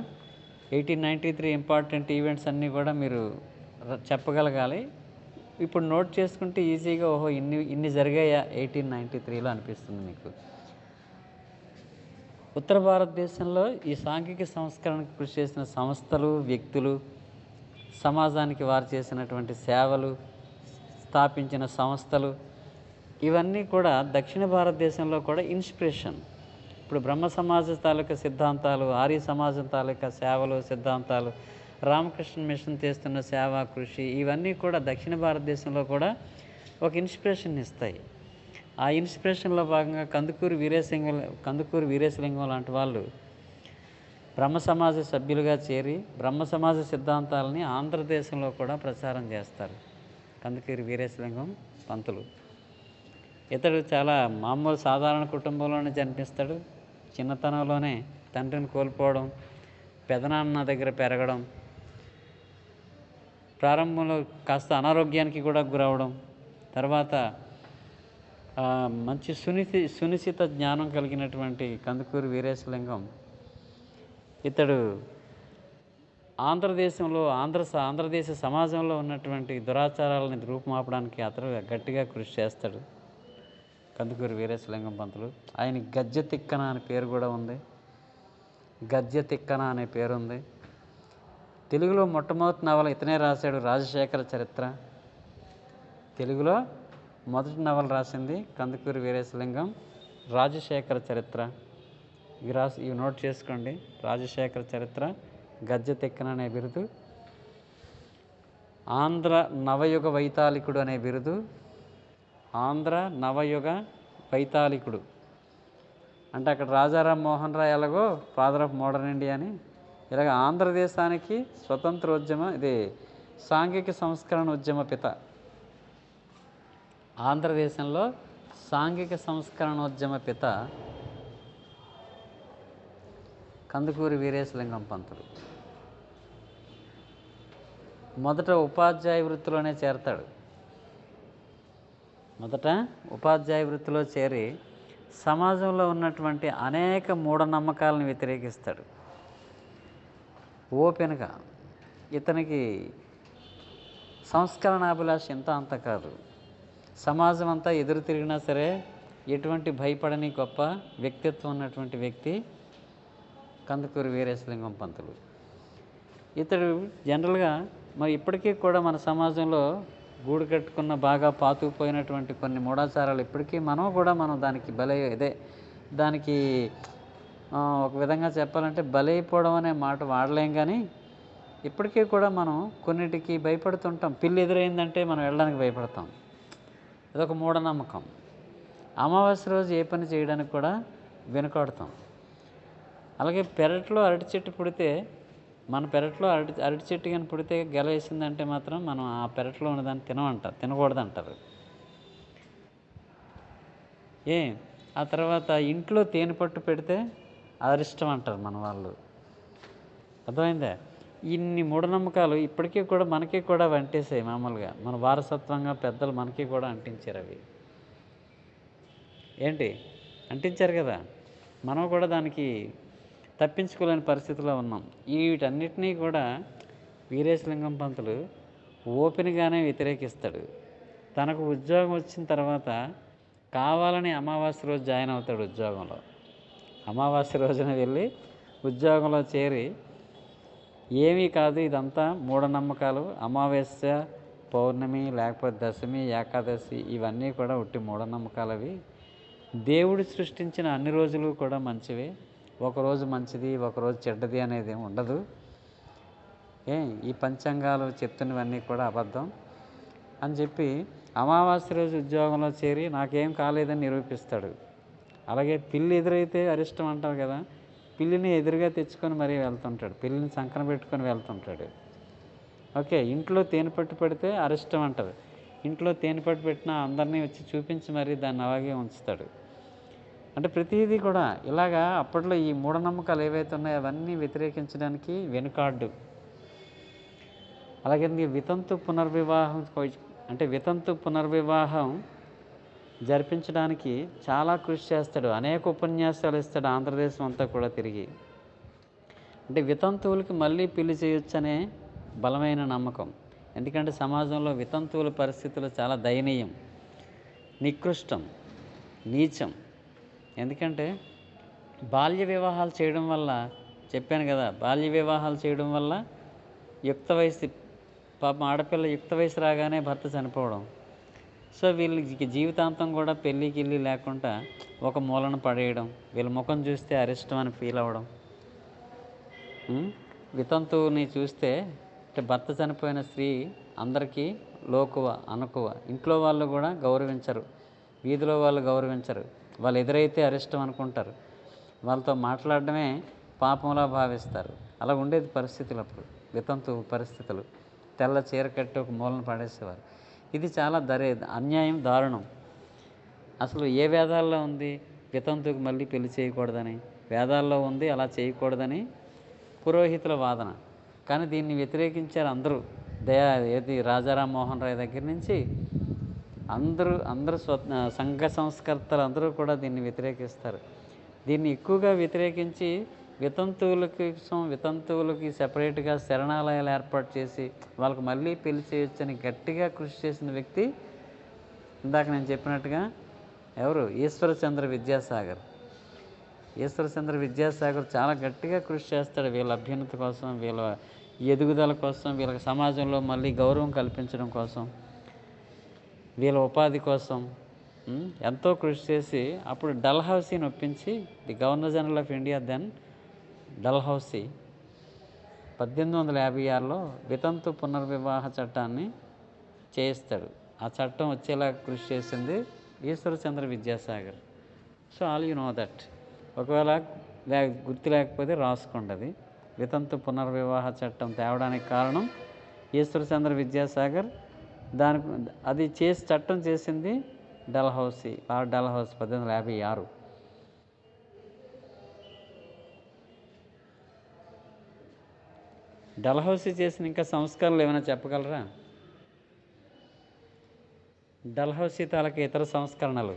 1893 ఇంపార్టెంట్ ఈవెంట్స్ అన్నీ కూడా మీరు చెప్పగలగాలి. ఇప్పుడు నోట్ చేసుకుంటే ఈజీగా ఓహో ఇన్ని జరిగాయా 1893లో అనిపిస్తుంది మీకు. ఉత్తర భారతదేశంలో ఈ సాంఘిక సంస్కరణకు కృషి చేసిన సంస్థలు, వ్యక్తులు, సమాజానికి వారు చేసినటువంటి సేవలు, స్థాపించిన సంస్థలు, ఇవన్నీ కూడా దక్షిణ భారతదేశంలో కూడా ఇన్స్పిరేషన్. ఇప్పుడు బ్రహ్మ సమాజ తాలూకా సిద్ధాంతాలు, ఆర్య సమాజం తాలూకా సేవలు, సిద్ధాంతాలు, రామకృష్ణ మిషన్ చేస్తున్న సేవ, కృషి, ఇవన్నీ కూడా దక్షిణ భారతదేశంలో కూడా ఒక ఇన్స్పిరేషన్ ఇస్తాయి. ఆ ఇన్స్పిరేషన్లో భాగంగా కందుకూరి వీరేశలింగం లాంటి వాళ్ళు బ్రహ్మ సమాజ సభ్యులుగా చేరి బ్రహ్మ సమాజ సిద్ధాంతాలని ఆంధ్రదేశంలో కూడా ప్రచారం చేస్తారు. కందుకూరి వీరేశలింగం పంతులు. ఇతడు చాలా మామూలు సాధారణ కుటుంబంలోనే జన్మిస్తాడు. చిన్నతనంలోనే తండ్రిని కోల్పోవడం, పెదనాన్న దగ్గర పెరగడం, ప్రారంభంలో కాస్త అనారోగ్యానికి కూడా గురవడం, తర్వాత మంచి సునిశ్చిత జ్ఞానం కలిగినటువంటి కందుకూరి వీరేశలింగం ఇతడు ఆంధ్రదేశ సమాజంలో ఉన్నటువంటి దురాచారాలని రూపుమాపడానికి అతడు గట్టిగా కృషి చేస్తాడు కందుకూరి వీరేశలింగం పంతులు. ఆయన గద్య తిక్కన అనే పేరు కూడా ఉంది. గద్య తిక్కన అనే పేరుంది. తెలుగులో మొట్టమొదటి నవల ఇతనే రాశాడు, రాజశేఖర చరిత్ర. తెలుగులో మొదటి నవల రాసింది కందుకూరి వీరేశలింగం, రాజశేఖర చరిత్ర. ఇవి నోట్ చేసుకోండి. రాజశేఖర చరిత్ర, గద్య తిక్కన అనే బిరుదు, ఆంధ్ర నవయుగ వైతాళికుడు అనే బిరుదు. ఆంధ్ర నవయుగ వైతాళికుడు అంటే అక్కడ రాజారాం మోహన్ రాయ్ ఎలాగో ఫాదర్ ఆఫ్ మోడర్న్ ఇండియా అని, ఇలాగ ఆంధ్రదేశానికి స్వతంత్రోద్యమ సాంఘిక సంస్కరణ ఉద్యమ పిత. ఆంధ్రదేశంలో సాంఘిక సంస్కరణోద్యమ పిత కందుకూరి వీరేశలింగం పంతులు. మొదట ఉపాధ్యాయ వృత్తిలోనే చేరతాడు. మొదట ఉపాధ్యాయ వృత్తిలో చేరి సమాజంలో ఉన్నటువంటి అనేక మూఢనమ్మకాలను వ్యతిరేకిస్తాడు. ఓపెన్గా. ఇతనికి సంస్కరణాభిలాష ఇంత అంత కాదు. సమాజం అంతా ఎదురు తిరిగినా సరే ఎటువంటి భయపడని గొప్ప వ్యక్తిత్వం ఉన్నటువంటి వ్యక్తి కందుకూరి వీరేశలింగం పంతులు. ఇతడు జనరల్గా మరి ఇప్పటికీ కూడా మన సమాజంలో గూడు కట్టుకున్న బాగా పాతుకుపోయినటువంటి కొన్ని మూఢాచారాలు ఇప్పటికీ మనం దానికి దానికి ఒక విధంగా చెప్పాలంటే బలైపోవడం అనే మాట వాడలేం. కానీ ఇప్పటికీ కూడా మనం కొన్నిటికి భయపడుతుంటాం. పిల్లి ఎదురైందంటే మనం వెళ్ళడానికి భయపడతాం. అదొక మూఢనమ్మకం. అమావాస్య రోజు ఏ పని చేయడానికి కూడా వెనుకాడుతాం. అలాగే పెరట్లో అరటి చెట్టు పుడితే, మన పెరట్లో అరటి చెట్టు కానీ పుడితే గెల వేసిందంటే మాత్రం మనం ఆ పెరట్లో ఉన్నదాన్ని తినకూడదంటారు. ఆ తర్వాత ఇంట్లో తేనె పట్టు పెడితే అరిష్టం అంటారు మన వాళ్ళు. అర్థమైందా? ఇన్ని మూఢనమ్మకాలు ఇప్పటికీ కూడా మనకి కూడా అంటేసాయి. మామూలుగా మన వారసత్వంగా పెద్దలు మనకి కూడా అంటించారు. అవి అంటించారు కదా. మనం కూడా దానికి తప్పించుకోలేని పరిస్థితిలో ఉన్నాం. వీటన్నిటినీ కూడా వీరేశలింగం పంతులు ఓపెన్గానే వ్యతిరేకిస్తాడు. తనకు ఉద్యోగం వచ్చిన తర్వాత కావాలని అమావాస్య రోజు జాయిన్ అవుతాడు ఉద్యోగంలో. అమావాస్య రోజున వెళ్ళి ఉద్యోగంలో చేరి ఏమీ కాదు, ఇదంతా మూఢనమ్మకాలు, అమావాస్య, పౌర్ణమి, లేకపోతే దశమి, ఏకాదశి ఇవన్నీ కూడా ఉట్టి మూఢనమ్మకాలు. అవి దేవుడు సృష్టించిన అన్ని రోజులు కూడా మంచివే. ఒకరోజు మంచిది, ఒకరోజు చెడ్డది అనేది ఉండదు. ఈ పంచాంగాలు చెప్తున్నవన్నీ కూడా అబద్ధం అని చెప్పి అమావాస్య రోజు ఉద్యోగంలో చేరి నాకేం కాలేదని నిరూపిస్తాడు. అలాగే పిల్లి ఎదురైతే అరిష్టం అంటారు కదా, పిల్లిని ఎదురుగా తెచ్చుకొని మరీ వెళ్తుంటాడు. పిల్లిని సంకన పెట్టుకొని వెళ్తుంటాడు. ఇంట్లో తేనె పట్టు పెడితే అరిష్టం అంటారు. ఇంట్లో తేనె పట్టు పెట్టినా అందరినీ వచ్చి చూపించి మరీ దాన్ని అలాగే ఉంచుతాడు. అంటే ప్రతిదీ కూడా ఇలాగా అప్పట్లో ఈ మూఢనమ్మకాలు ఏవైతే ఉన్నాయో అవన్నీ వ్యతిరేకించడానికి వెనుకాడ్డు. అలాగే వితంతు పునర్వివాహం జరిపించడానికి చాలా కృషి చేస్తాడు. అనేక ఉపన్యాసాలు ఇస్తాడు ఆంధ్రదేశం అంతా కూడా తిరిగి. అంటే వితంతువులకి మళ్ళీ పెళ్లి చేయొచ్చనే బలమైన నమ్మకం. ఎందుకంటే సమాజంలో వితంతువుల పరిస్థితులు చాలా దయనీయం, నికృష్టం, నీచం. ఎందుకంటే బాల్య వివాహాలు చేయడం వల్ల, చెప్పాను కదా, బాల్య వివాహాలు చేయడం వల్ల యుక్త వయసు, పాపం ఆడపిల్ల యుక్త వయసు రాగానే భర్త చనిపోవడం. సో వీళ్ళకి జీవితాంతం కూడా పెళ్ళికి లేకుండా ఒక మూలన పడేయడం, వీళ్ళ ముఖం చూస్తే అరిష్టం అని ఫీల్ అవ్వడం. వితంతువుని చూస్తే భర్త చనిపోయిన స్త్రీ అందరికీ లోకువ, అనుకువ. ఇంట్లో వాళ్ళు కూడా గౌరవించరు, వీధిలో వాళ్ళు గౌరవించరు. వాళ్ళు ఎదురైతే అరిష్టం అనుకుంటారు. వాళ్ళతో మాట్లాడడమే పాపంలా భావిస్తారు. అలా ఉండేది పరిస్థితులు అప్పుడు, వితంతు పరిస్థితులు. తెల్ల చీర కట్టి ఒక మూలన పడేసేవారు. ఇది చాలా అన్యాయం, దారుణం. అసలు ఏ వేదాల్లో ఉంది వితంతుకు మళ్ళీ పెళ్లి చేయకూడదని? వేదాల్లో ఉంది అలా చేయకూడదని పురోహితుల వాదన. కానీ దీన్ని వ్యతిరేకించారు అందరూ. రాజారాం మోహన్ రాయ్ దగ్గర నుంచి అందరూ సంఘ సంస్కర్తలు అందరూ కూడా దీన్ని వ్యతిరేకిస్తారు. దీన్ని ఎక్కువగా వ్యతిరేకించి వితంతువులకి సెపరేట్గా శరణాలయాలు ఏర్పాటు చేసి వాళ్ళకి మళ్ళీ పెళ్లి చేయొచ్చని గట్టిగా కృషి చేసిన వ్యక్తి ఇందాక నేను చెప్పినట్టుగా ఎవరు? ఈశ్వరచంద్ర విద్యాసాగర్ చాలా గట్టిగా కృషి చేస్తాడు వీళ్ళ అభ్యున్నతి కోసం, వీళ్ళ ఎదుగుదల కోసం, వీళ్ళకి సమాజంలో మళ్ళీ గౌరవం కల్పించడం కోసం, వీళ్ళ ఉపాధి కోసం ఎంతో కృషి చేసి అప్పుడు డల్హౌసీని ఒప్పించి, the Governor General of India then Dalhousie 1856లో వితంతు పునర్వివాహ చట్టాన్ని చేయిస్తాడు. ఆ చట్టం వచ్చేలా కృషి చేసింది Ishwarchandra Vidyasagar. So all you know that. ఒకవేళ గుర్తు లేకపోతే రాసుకోండి. వితంతు పునర్వివాహ చట్టం తేవడానికి కారణం ఈశ్వరచంద్ర విద్యాసాగర్. అది చట్టం చేసింది డల్హౌసీ, లార్డ్ డల్హౌసీ 1856. డల్హౌసీ చేసిన ఇంకా సంస్కరణలు ఏమైనా చెప్పగలరా? డల్హౌసీ తాలూకు ఇతర సంస్కరణలు,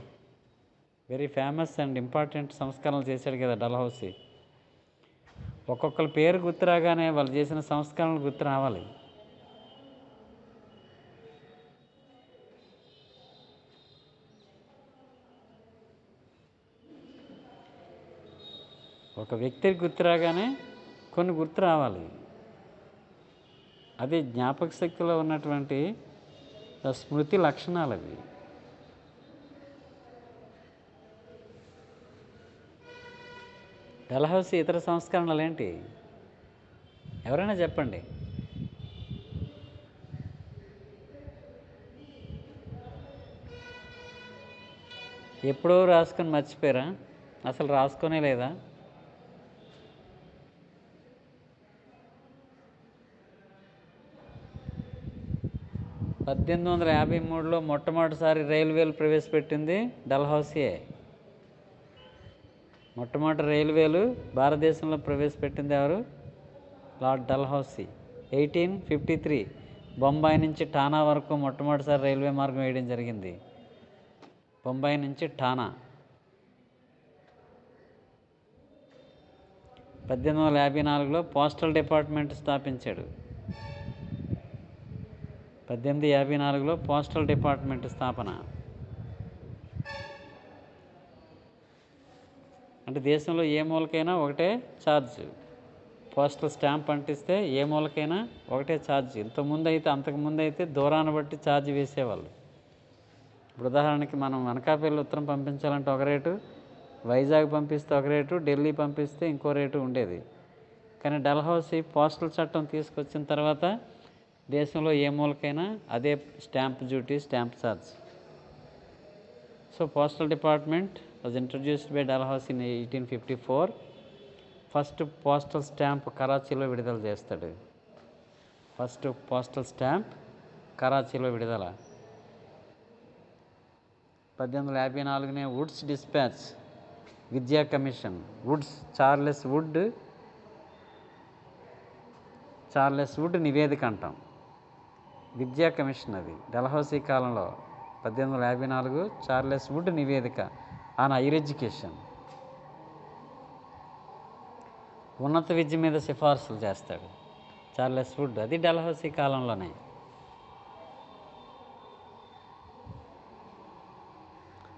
వెరీ ఫేమస్ అండ్ ఇంపార్టెంట్ సంస్కరణలు చేశాడు కదా డల్హౌసీ. ఒక్కొక్కరి పేరు గుర్తు రాగానే వాళ్ళు చేసిన సంస్కరణలు గుర్తు రావాలి. ఒక వ్యక్తికి గుర్తు రాగానే కొన్ని గుర్తు రావాలి. అది జ్ఞాపక శక్తిలో ఉన్నటువంటి స్మృతి లక్షణాలు అవి. డల్హౌసీ ఇతర సంస్కరణలు ఏంటి? ఎవరైనా చెప్పండి. ఎప్పుడో రాసుకొని మర్చిపోయారా? అసలు రాసుకొనే లేదా? పద్దెనిమిది వందల 1953లో మొట్టమొదటిసారి రైల్వేలు ప్రవేశపెట్టింది డల్హౌసీయే. మొట్టమొదటి రైల్వేలు భారతదేశంలో ప్రవేశపెట్టింది ఎవరు? లార్డ్ డల్హౌసీ. 1853 బొంబాయి నుంచి ఠానా వరకు మొట్టమొదటిసారి రైల్వే మార్గం వేయడం జరిగింది. బొంబాయి నుంచి ఠానా. 1854లో పోస్టల్ డిపార్ట్మెంట్ స్థాపించాడు. 1854లో పోస్టల్ డిపార్ట్మెంట్ స్థాపన. అంటే దేశంలో ఏ మూలకైనా ఒకటే ఛార్జ్. పోస్టల్ స్టాంప్ అంటిస్తే ఏ మూలకైనా ఒకటే ఛార్జ్. అంతకుముందు అయితే దూరాన్ని బట్టి ఛార్జ్ వేసేవాళ్ళు. ఇప్పుడు ఉదాహరణకి మనం అనకాపల్లి ఉత్తరం పంపించాలంటే ఒక రేటు, వైజాగ్ పంపిస్తే ఒక రేటు, ఢిల్లీ పంపిస్తే ఇంకో రేటు ఉండేది. కానీ డల్హౌసీ పోస్టల్ చట్టం తీసుకొచ్చిన తర్వాత దేశంలో ఏ మూలకైనా అదే stamp duty, stamp charge. So postal department was introduced by Dalhousie in 1854. First postal stamp కరాచీలో విడుదల చేస్తాడు. ఫస్ట్ పోస్టల్ స్టాంప్ కరాచీలో విడుదల. 1854 వుడ్స్ డిస్పాచ్, విద్యా కమిషన్. చార్లెస్ వుడ్ నివేదిక అంటాం. విద్యా కమిషన్ అది డల్హౌసీ కాలంలో. 1854 చార్లెస్ వుడ్ నివేదిక ఆన్ హైయర్ ఎడ్యుకేషన్. ఉన్నత విద్య మీద సిఫార్సులు చేస్తాడు చార్లెస్ వుడ్. అది డల్హౌసీ కాలంలోనే.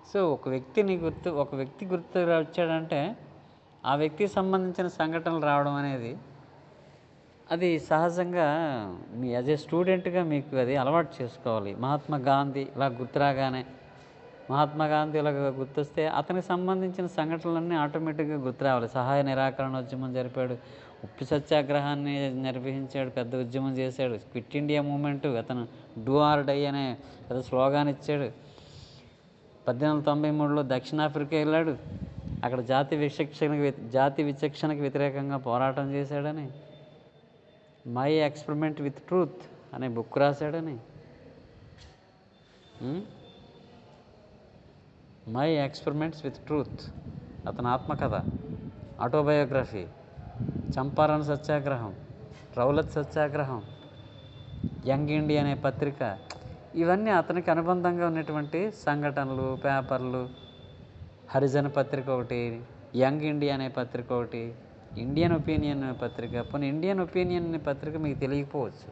సో ఒక వ్యక్తి గుర్తు వచ్చాడంటే ఆ వ్యక్తికి సంబంధించిన సంఘటనలు రావడం అనేది అది సహజంగా మీ యాజ్ ఏ స్టూడెంట్గా మీకు అది అలవాటు చేసుకోవాలి. మహాత్మా గాంధీ ఇలా గుర్తు రాగానే, మహాత్మా గాంధీ ఇలా గుర్తొస్తే అతనికి సంబంధించిన సంఘటనలన్నీ ఆటోమేటిక్గా గుర్తు రావాలి. సహాయ నిరాకరణ ఉద్యమం జరిపాడు, ఉప్పు సత్యాగ్రహాన్ని నిర్వహించాడు, పెద్ద ఉద్యమం చేశాడు, క్విట్ ఇండియా మూమెంట్, అతను డూ ఆర్ డై అనే పెద్ద స్లోగాన్ ఇచ్చాడు. 1893లో దక్షిణాఫ్రికా వెళ్ళాడు, అక్కడ జాతి విచక్షణకు వ్యతిరేకంగా పోరాటం చేశాడని. మై ఎక్స్పెరిమెంట్ విత్ ట్రూత్ అనే బుక్ రాశాడని. మై ఎక్స్పెరిమెంట్స్ విత్ ట్రూత్ అతని ఆత్మకథ, ఆటోబయోగ్రఫీ. చంపారన్ సత్యాగ్రహం, రౌలత్ సత్యాగ్రహం, యంగ్ ఇండియా అనే పత్రిక. ఇవన్నీ అతనికి అనుబంధంగా ఉన్నటువంటి సంఘటనలు, పేపర్లు. హరిజన పత్రిక ఒకటి, యంగ్ ఇండియా అనే పత్రిక ఒకటి, ఇండియన్ ఒపీనియన్ అనే పత్రిక. పోనీ ఇండియన్ ఒపీనియన్ అనే పత్రిక మీకు తెలియకపోవచ్చు,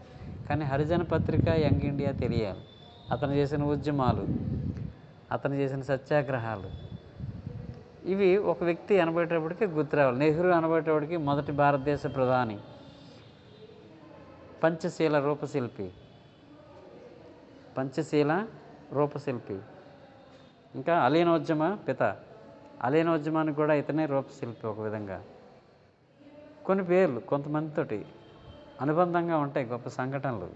కానీ హరిజన పత్రిక, యంగ్ ఇండియా తెలియాలి. అతను చేసిన ఉద్యమాలు, అతను చేసిన సత్యాగ్రహాలు, ఇవి ఒక వ్యక్తి అనబడేటప్పటికి గుర్తు రావాలి. నెహ్రూ అనబడేటప్పటికి మొదటి భారతదేశ ప్రధాని, పంచశీల రూపశిల్పి. ఇంకా అలీనోద్యమ పిత. అలీనోద్యమానికి కూడా ఇతనే రూపశిల్పి. ఒక విధంగా కొన్ని పేర్లు కొంతమందితోటి అనుబంధంగా ఉంటాయి గొప్ప సంఘటనలు.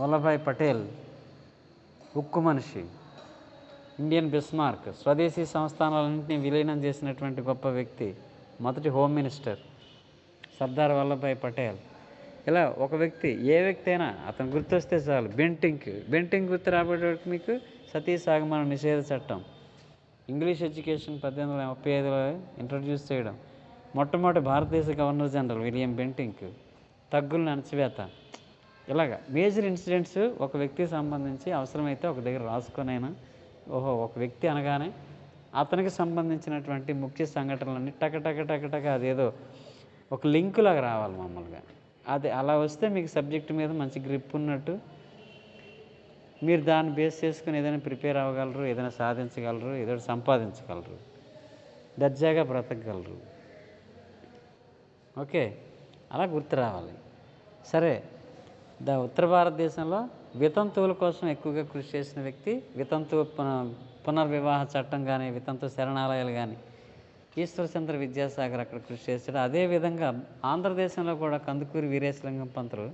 వల్లభాయ్ పటేల్, ఉక్కు మనిషి. ఇండియన్ బిస్మార్క్, స్వదేశీ సంస్థానాలన్నింటినీ విలీనం చేసినటువంటి గొప్ప వ్యక్తి, మొదటి హోమ్ మినిస్టర్ సర్దార్ వల్లభాయ్ పటేల్. ఇలా ఒక వ్యక్తి, ఏ వ్యక్తి అయినా అతను గుర్తొస్తే చాలు. బెంటింక్ గుర్తు రాబోయేటప్పుడు మీకు సతీ సాగమన నిషేధ చట్టం, ఇంగ్లీష్ ఎడ్యుకేషన్ 1835లో ఇంట్రడ్యూస్ చేయడం, మొట్టమొదటి భారతదేశ గవర్నర్ జనరల్ విలియం బెంటింక్, తగ్గులను అణచివేత. ఇలాగ మేజర్ ఇన్సిడెంట్స్ ఒక వ్యక్తికి సంబంధించి అవసరమైతే ఒక దగ్గర రాసుకొనైనా, ఓహో ఒక వ్యక్తి అనగానే అతనికి సంబంధించినటువంటి ముఖ్య సంఘటనలన్నీ టక అదేదో ఒక లింక్ లాగా రావాలి మామూలుగా. అది అలా వస్తే మీకు సబ్జెక్టు మీద మంచి గ్రిప్ ఉన్నట్టు, మీరు దాన్ని బేస్ చేసుకుని ఏదైనా ప్రిపేర్ అవ్వగలరు, ఏదైనా సాధించగలరు, ఏదో సంపాదించగలరు, దర్జాగా బ్రతకగలరు. ఓకే, అలా గుర్తు రావాలి. సరే, ఉత్తర భారతదేశంలో వితంతువుల కోసం ఎక్కువగా కృషి చేసిన వ్యక్తి, వితంతు పునర్వివాహ చట్టం కానీ, వితంతు శరణాలయాలు కానీ ఈశ్వరచంద్ర విద్యాసాగర్ అక్కడ కృషి చేశాడు. అదేవిధంగా ఆంధ్రదేశంలో కూడా కందుకూరి వీరేశలింగం పంతులు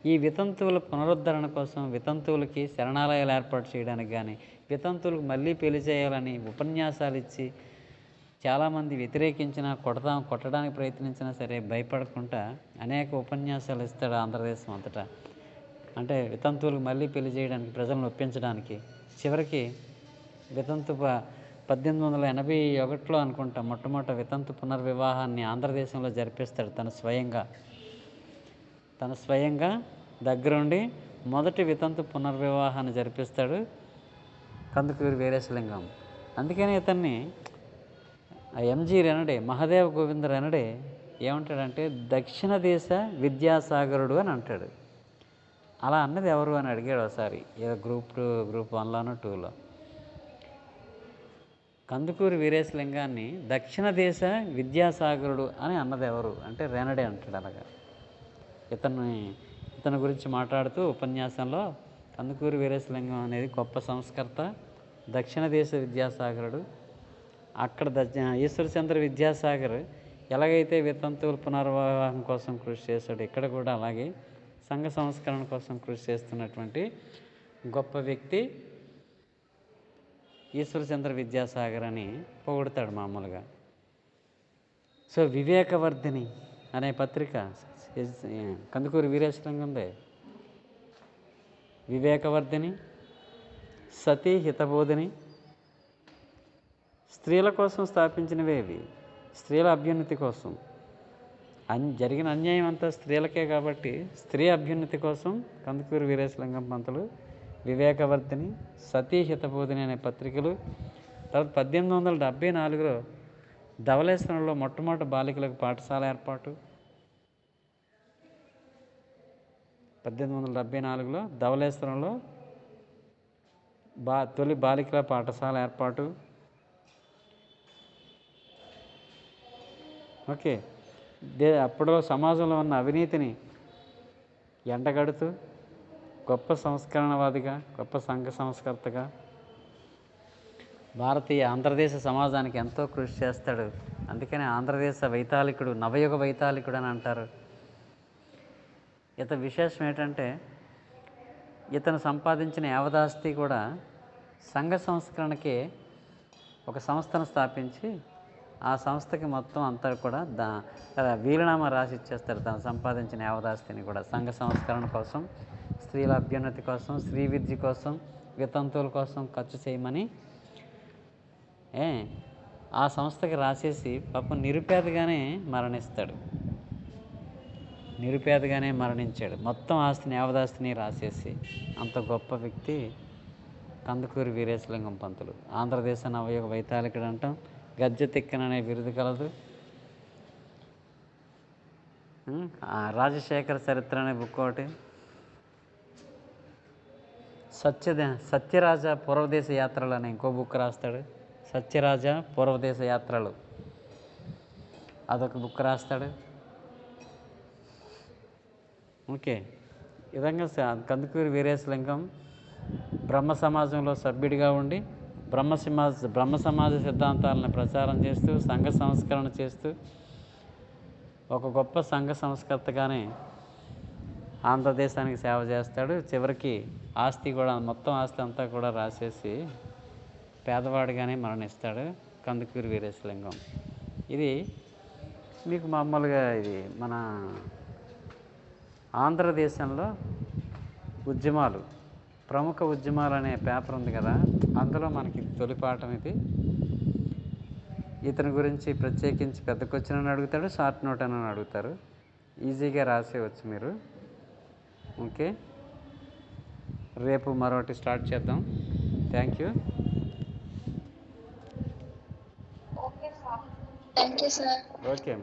ఈ వితంతువుల పునరుద్ధరణ కోసం, వితంతువులకి శరణాలయాలు ఏర్పాటు చేయడానికి కానీ, వితంతువులకు మళ్ళీ పెళ్లి చేయాలని ఉపన్యాసాలు ఇచ్చి చాలామంది వ్యతిరేకించినా, కొట్టడానికి ప్రయత్నించినా సరే భయపడకుండా అనేక ఉపన్యాసాలు ఇస్తాడు ఆంధ్రదేశం అంతటా. అంటే వితంతువులకు మళ్ళీ పెళ్లి చేయడానికి, ప్రజలను ఒప్పించడానికి. చివరికి వితంతు 1881లో అనుకుంటా మొట్టమొదటి వితంతు పునర్వివాహాన్ని ఆంధ్రదేశంలో జరిపిస్తాడు తన స్వయంగా దగ్గరుండి మొదటి వితంతు పునర్వివాహాన్ని జరిపిస్తాడు కందుకూరి వీరేశలింగం. అందుకని ఇతన్ని ఎంజి రెనడే, మహదేవ గోవింద రెనడే ఏమంటాడంటే దక్షిణ దేశ విద్యాసాగరుడు అని అంటాడు. అలా అన్నది ఎవరు అని అడిగాడు ఒకసారి, ఏదో గ్రూప్ 1లోనో 2లో. కందుకూరి వీరేశలింగాన్ని దక్షిణ దేశ విద్యాసాగరుడు అని అన్నది ఎవరు అంటే రెనడే అంటాడు. అలాగా ఇతని గురించి మాట్లాడుతూ ఉపన్యాసంలో కందుకూరి వీరేశలింగం అనేది గొప్ప సంస్కర్త, దక్షిణ దేశ విద్యాసాగరుడు. అక్కడ ఈశ్వరచంద్ర విద్యాసాగర్ ఎలాగైతే వితంతువుల పునర్వివాహం కోసం కృషి చేశాడు, ఇక్కడ కూడా అలాగే సంఘ సంస్కరణ కోసం కృషి చేస్తున్నటువంటి గొప్ప వ్యక్తి ఈశ్వరచంద్ర విద్యాసాగర్ అని పొగుడతాడు మామూలుగా. సో వివేకవర్ధిని అనే పత్రిక కందుకూరి వీరేశలింగందే. వివేకవర్ధిని, సతీ హితబోధిని, స్త్రీల కోసం స్థాపించినవే ఇవి. స్త్రీల అభ్యున్నతి కోసం. జరిగిన అన్యాయం అంతా స్త్రీలకే కాబట్టి స్త్రీ అభ్యున్నతి కోసం కందుకూరి వీరేశలింగం పంతులు వివేకవర్ధిని, సతీ హితబోధిని అనే పత్రికలు. తర్వాత 1874లో ధవళేశ్వరంలో మొట్టమొదటి బాలికలకు పాఠశాల ఏర్పాటు. 1874లో ధవళేశ్వరంలో తొలి బాలికల పాఠశాల ఏర్పాటు. ఓకే, అప్పుడు సమాజంలో ఉన్న అవినీతిని ఎండగడుతూ గొప్ప సంస్కరణవాదిగా, గొప్ప సంఘ సంస్కర్తగా ఆంధ్రదేశ సమాజానికి ఎంతో కృషి చేస్తాడు. అందుకని ఆంధ్రదేశ వైతాళికుడు, నవయుగ వైతాళికుడు అని అంటారు. ఇతని విశేషం ఏంటంటే ఇతను సంపాదించిన యావదాస్తి కూడా సంఘ సంస్కరణకి ఒక సంస్థను స్థాపించి ఆ సంస్థకి మొత్తం అంతా కూడా వీలునామా రాసి ఇచ్చేస్తారు. తను సంపాదించిన యావదాస్తిని కూడా సంఘ సంస్కరణ కోసం, స్త్రీల అభ్యున్నతి కోసం, స్త్రీ విద్య కోసం, వితంతువుల కోసం ఖర్చు చేయమని ఆ సంస్థకి రాసేసి పాపం నిరుపేదగానే మరణించాడు. మొత్తం ఆస్తిని, యావదాస్తిని రాసేసి. అంత గొప్ప వ్యక్తి కందుకూరి వీరేశలింగం పంతులు. ఆంధ్రదేశ నవయుగ వైతాళికుడు అంటాం. గజ్జె తిక్కన అనే బిరుదు కలదు. రాజశేఖర చరిత్ర అనే బుక్ ఒకటి. సత్యరాజ పూర్వదేశ యాత్రలు అనే ఇంకో బుక్ రాస్తాడు. సత్యరాజ పూర్వదేశ యాత్రలు అదొక బుక్ రాస్తాడు. ఓకే, ఈ విధంగా కందుకూరి వీరేశలింగం బ్రహ్మ సమాజంలో సభ్యుడిగా ఉండి బ్రహ్మ సమాజ సిద్ధాంతాలను ప్రచారం చేస్తూ, సంఘ సంస్కరణ చేస్తూ, ఒక గొప్ప సంఘ సంస్కర్తగానే ఆంధ్రదేశానికి సేవ చేస్తాడు. చివరికి ఆస్తి కూడా, మొత్తం ఆస్తి అంతా కూడా రాసేసి పేదవాడిగానే మరణిస్తాడు కందుకూరి వీరేశలింగం. ఇది మీకు మామూలుగా ఇది మన ఆంధ్రదేశంలో ఉద్యమాలు, ప్రముఖ ఉద్యమాలు అనే పేపర్ ఉంది కదా, అందులో మనకి తొలి పాఠం ఇది. ఇతని గురించి ప్రత్యేకించి పెద్ద క్వశ్చన్ అని అడుగుతాడు, షార్ట్ నోట్ అని అడుగుతారు. ఈజీగా రాసేయవచ్చు మీరు. ఓకే, రేపు మరొకటి స్టార్ట్ చేద్దాం. Thank you. Okay sir. Thank you sir. Okay.